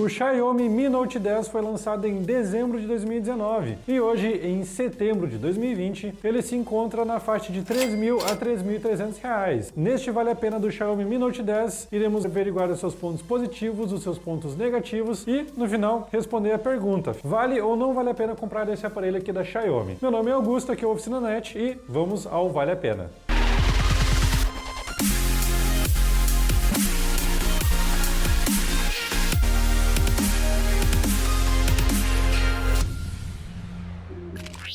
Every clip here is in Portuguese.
O Xiaomi Mi Note 10 foi lançado em dezembro de 2019 e hoje, em setembro de 2020, ele se encontra na faixa de R$ 3.000 a R$ 3.300. Neste Vale a Pena do Xiaomi Mi Note 10, iremos averiguar os seus pontos positivos, os seus pontos negativos e, no final, responder a pergunta: vale ou não vale a pena comprar esse aparelho aqui da Xiaomi? Meu nome é Augusto, aqui é o Oficina Net e vamos ao Vale a Pena.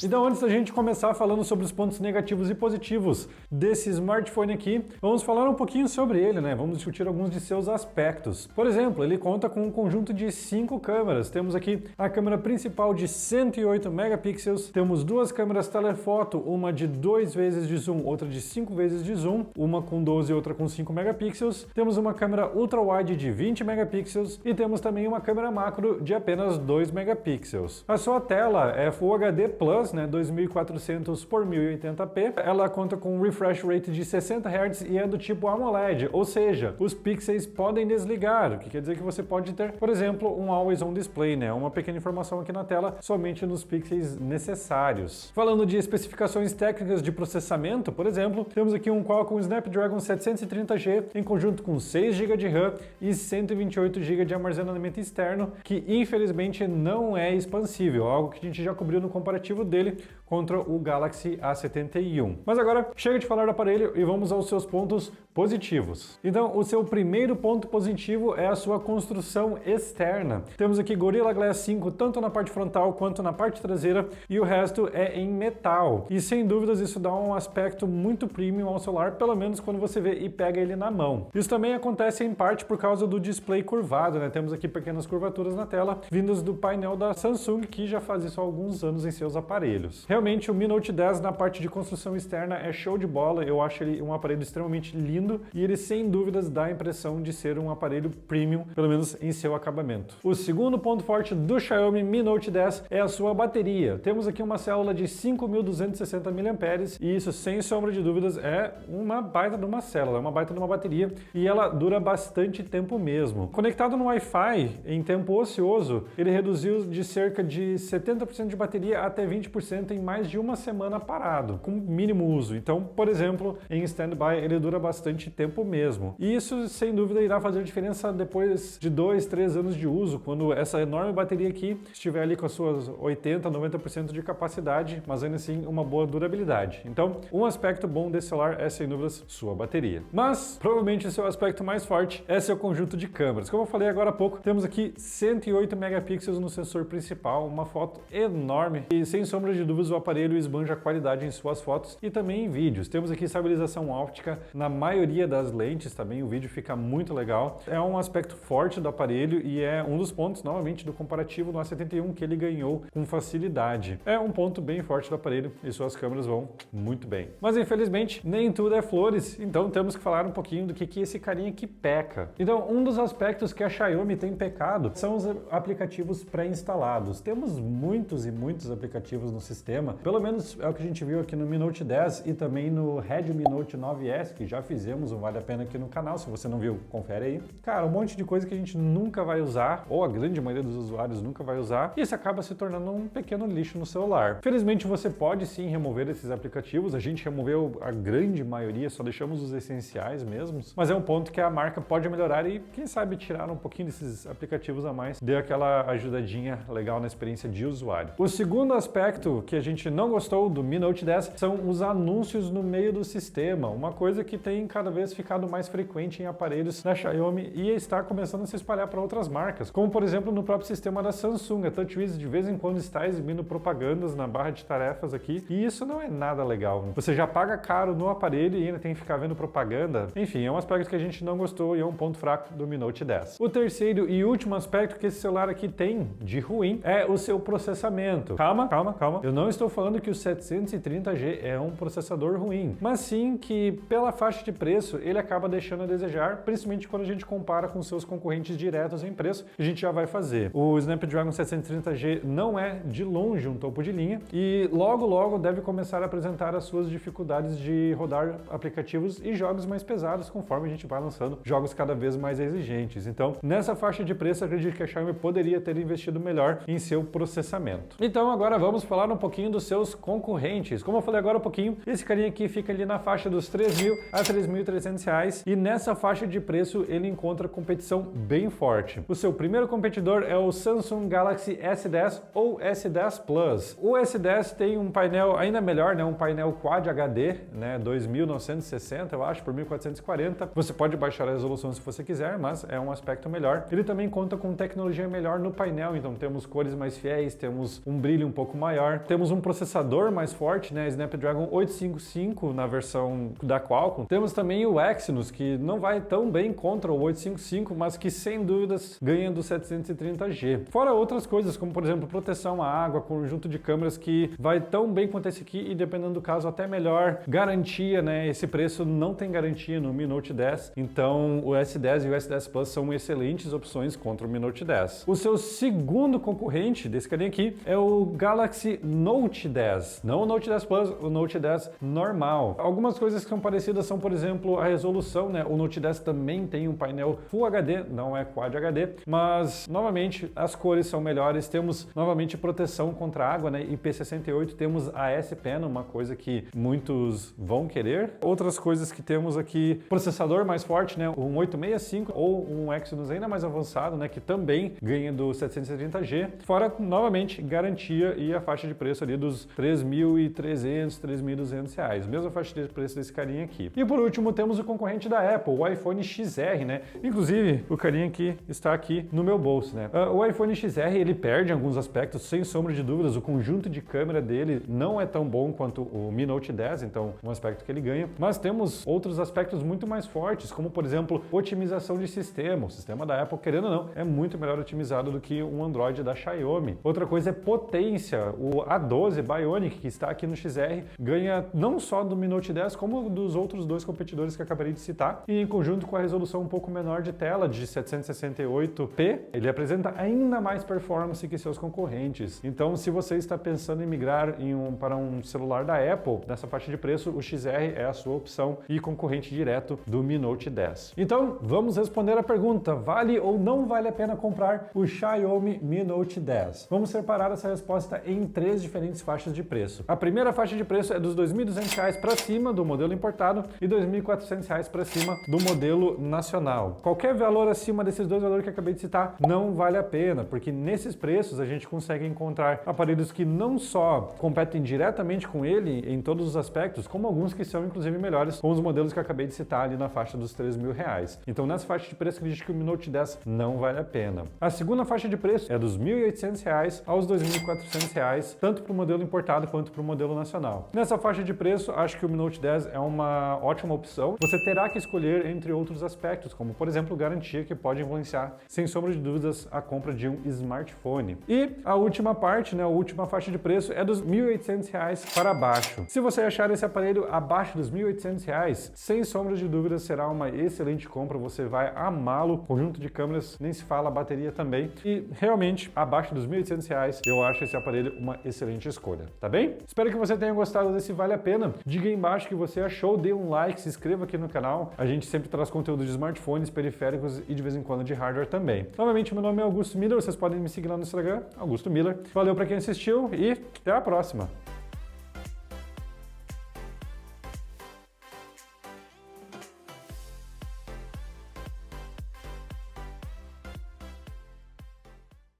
Então, antes da gente começar falando sobre os pontos negativos e positivos desse smartphone aqui, vamos falar um pouquinho sobre ele, né? Vamos discutir alguns de seus aspectos. Por exemplo, ele conta com um conjunto de 5 câmeras. Temos aqui a câmera principal de 108 megapixels, temos duas câmeras telefoto, uma de 2 vezes de zoom, outra de 5 vezes de zoom, uma com 12 e outra com 5 megapixels. Temos uma câmera ultra-wide de 20 megapixels e temos também uma câmera macro de apenas 2 megapixels. A sua tela é Full HD Plus, né, 2400 por 1080p. Ela conta com um refresh rate de 60 Hz e é do tipo AMOLED, ou seja, os pixels podem desligar, o que quer dizer que você pode ter, por exemplo, um Always On Display, né, uma pequena informação aqui na tela somente nos pixels necessários. Falando de especificações técnicas de processamento, por exemplo, temos aqui um Qualcomm Snapdragon 730G em conjunto com 6 GB de RAM e 128 GB de armazenamento externo, que infelizmente não é expansível, algo que a gente já cobriu no comparativo dele contra o Galaxy A71. Mas agora chega de falar do aparelho e vamos aos seus pontos positivos. Então, o seu primeiro ponto positivo é a sua construção externa. Temos aqui Gorilla Glass 5 tanto na parte frontal quanto na parte traseira e o resto é em metal. E sem dúvidas isso dá um aspecto muito premium ao celular, pelo menos quando você vê e pega ele na mão. Isso também acontece em parte por causa do display curvado, né? Temos aqui pequenas curvaturas na tela vindas do painel da Samsung, que já faz isso há alguns anos em seus aparelhos. Realmente o Mi Note 10 na parte de construção externa é show de bola, eu acho ele um aparelho extremamente lindo e ele sem dúvidas dá a impressão de ser um aparelho premium, pelo menos em seu acabamento. O segundo ponto forte do Xiaomi Mi Note 10 é a sua bateria. Temos aqui uma célula de 5.260 mAh e isso sem sombra de dúvidas é uma baita de uma célula, é uma baita de uma bateria e ela dura bastante tempo mesmo. Conectado no Wi-Fi em tempo ocioso, ele reduziu de cerca de 70% de bateria até 20% em mais de uma semana parado, com mínimo uso. Então, por exemplo, em standby ele dura bastante tempo mesmo. E isso, sem dúvida, irá fazer diferença depois de 2, 3 anos de uso, quando essa enorme bateria aqui estiver ali com as suas 80, 90% de capacidade, mas ainda assim uma boa durabilidade. Então, um aspecto bom desse celular é, sem dúvidas, sua bateria. Mas, provavelmente, o seu aspecto mais forte é seu conjunto de câmeras. Como eu falei agora há pouco, temos aqui 108 megapixels no sensor principal, uma foto enorme e, sem sombra de dúvidas, o aparelho esbanja a qualidade em suas fotos e também em vídeos. Temos aqui estabilização óptica na maioria das lentes, também o vídeo fica muito legal. É um aspecto forte do aparelho e é um dos pontos, novamente, do comparativo no A71 que ele ganhou com facilidade. É um ponto bem forte do aparelho e suas câmeras vão muito bem. Mas, infelizmente, nem tudo é flores, então temos que falar um pouquinho do que esse carinha aqui peca. Então, um dos aspectos que a Xiaomi tem pecado são os aplicativos pré-instalados. Temos muitos e muitos aplicativos no sistema, pelo menos é o que a gente viu aqui no Mi Note 10 e também no Redmi Note 9S, que já fizemos um Vale a Pena aqui no canal. Se você não viu, confere aí. Cara, um monte de coisa que a gente nunca vai usar, ou a grande maioria dos usuários nunca vai usar, e isso acaba se tornando um pequeno lixo no celular. Felizmente você pode sim remover esses aplicativos, a gente removeu a grande maioria, só deixamos os essenciais mesmos, mas é um ponto que a marca pode melhorar e quem sabe tirar um pouquinho desses aplicativos a mais, dê aquela ajudadinha legal na experiência de usuário. O segundo aspecto que a gente não gostou do Mi Note 10 são os anúncios no meio do sistema, uma coisa que tem cada vez ficado mais frequente em aparelhos da Xiaomi e está começando a se espalhar para outras marcas, como por exemplo no próprio sistema da Samsung. A TouchWiz de vez em quando está exibindo propagandas na barra de tarefas aqui e isso não é nada legal. Você já paga caro no aparelho e ainda tem que ficar vendo propaganda. Enfim, é um aspecto que a gente não gostou e é um ponto fraco do Mi Note 10. O terceiro e último aspecto que esse celular aqui tem de ruim é o seu processamento. Calma, calma, eu não estou falando que o 730G é um processador ruim, mas sim que pela faixa de preço ele acaba deixando a desejar, principalmente quando a gente compara com seus concorrentes diretos em preço, que a gente já vai fazer. O Snapdragon 730G não é de longe um topo de linha e logo deve começar a apresentar as suas dificuldades de rodar aplicativos e jogos mais pesados conforme a gente vai lançando jogos cada vez mais exigentes. Então, nessa faixa de preço, acredito que a Xiaomi poderia ter investido melhor em seu processamento. Então, agora vamos falar um pouquinho dos seus concorrentes. Como eu falei agora um pouquinho, esse carinha aqui fica ali na faixa dos R$3.000 a R$3.300 e nessa faixa de preço ele encontra competição bem forte. O seu primeiro competidor é o Samsung Galaxy S10 ou S10 Plus. O S10 tem um painel ainda melhor, né? Um painel Quad HD, né? 2960, eu acho, por 1440. Você pode baixar a resolução se você quiser, mas é um aspecto melhor. Ele também conta com tecnologia melhor no painel, então temos cores mais fiéis, temos um brilho um pouco maior, temos um processador mais forte, né? Snapdragon 855 na versão da Qualcomm. Temos também o Exynos, que não vai tão bem contra o 855, mas que sem dúvidas ganha do 730G. Fora outras coisas, como por exemplo proteção à água, conjunto de câmeras que vai tão bem quanto esse aqui e dependendo do caso até melhor. Garantia, né? Esse preço não tem garantia no Mi Note 10, então o S10 e o S10 Plus são excelentes opções contra o Mi Note 10. O seu segundo concorrente desse carinha aqui é o Galaxy Note 10. Não o Note 10 Plus, o Note 10 normal. Algumas coisas que são parecidas são, por exemplo, a resolução, né? O Note 10 também tem um painel Full HD, não é Quad HD, mas novamente as cores são melhores, temos novamente proteção contra água, né? IP68, temos a S Pen, uma coisa que muitos vão querer. Outras coisas que temos aqui, processador mais forte, né? Um 865 ou um Exynos ainda mais avançado, né? Que também ganha do 730G. Fora, novamente, garantia e a faixa de preço ali dos R$3.300, R$3.200. Mesma faixa de preço desse carinha aqui. E por último, temos o concorrente da Apple, o iPhone XR, né? Inclusive, o carinha aqui está aqui no meu bolso, né? O iPhone XR, ele perde em alguns aspectos, sem sombra de dúvidas. O conjunto de câmera dele não é tão bom quanto o Mi Note 10, então um aspecto que ele ganha. Mas temos outros aspectos muito mais fortes, como por exemplo, otimização de sistema. O sistema da Apple, querendo ou não, é muito melhor otimizado do que um Android da Xiaomi. Outra coisa é potência. O A12 Bionic, que está aqui no XR, ganha não só do Mi Note 10, como dos outros dois competidores que eu acabei de citar. E em conjunto com a resolução um pouco menor de tela, de 768p, ele apresenta ainda mais performance que seus concorrentes. Então, se você está pensando em migrar para um celular da Apple, nessa faixa de preço, o XR é a sua opção e concorrente direto do Mi Note 10. Então, vamos responder a pergunta: vale ou não vale a pena comprar o Xiaomi Mi Note 10? Vamos separar essa resposta em três diferentes faixas de preço. A primeira faixa de preço é dos R$2.200 para cima do modelo importado e R$2.400 para cima do modelo nacional. Qualquer valor acima desses dois valores que eu acabei de citar não vale a pena, porque nesses preços a gente consegue encontrar aparelhos que não só competem diretamente com ele em todos os aspectos, como alguns que são inclusive melhores com os modelos que eu acabei de citar ali na faixa dos R$3.000. Então nessa faixa de preço acredito que o Mi Note 10 não vale a pena. A segunda faixa de preço é dos R$1.800 aos R$2.400, tanto para o modelo importado quanto para o modelo nacional. Nessa faixa de preço, acho que o Mi Note 10 é uma ótima opção. Você terá que escolher entre outros aspectos, como por exemplo garantia, que pode influenciar sem sombra de dúvidas a compra de um smartphone. E a última parte, né, a última faixa de preço é dos R$1.800 para baixo. Se você achar esse aparelho abaixo dos R$1.800, sem sombra de dúvidas será uma excelente compra, você vai amá-lo. Conjunto de câmeras, nem se fala, a bateria também. E realmente, abaixo dos R$1.800, eu acho esse aparelho uma excelente escolha, tá bem? Espero que você tenha gostado desse Vale a Pena. Diga aí embaixo o que você achou, dê um like, se inscreva aqui no canal. A gente sempre traz conteúdo de smartphones, periféricos e de vez em quando de hardware também. Novamente, meu nome é Augusto Miller, vocês podem me seguir lá no Instagram, Augusto Miller. Valeu para quem assistiu e até a próxima!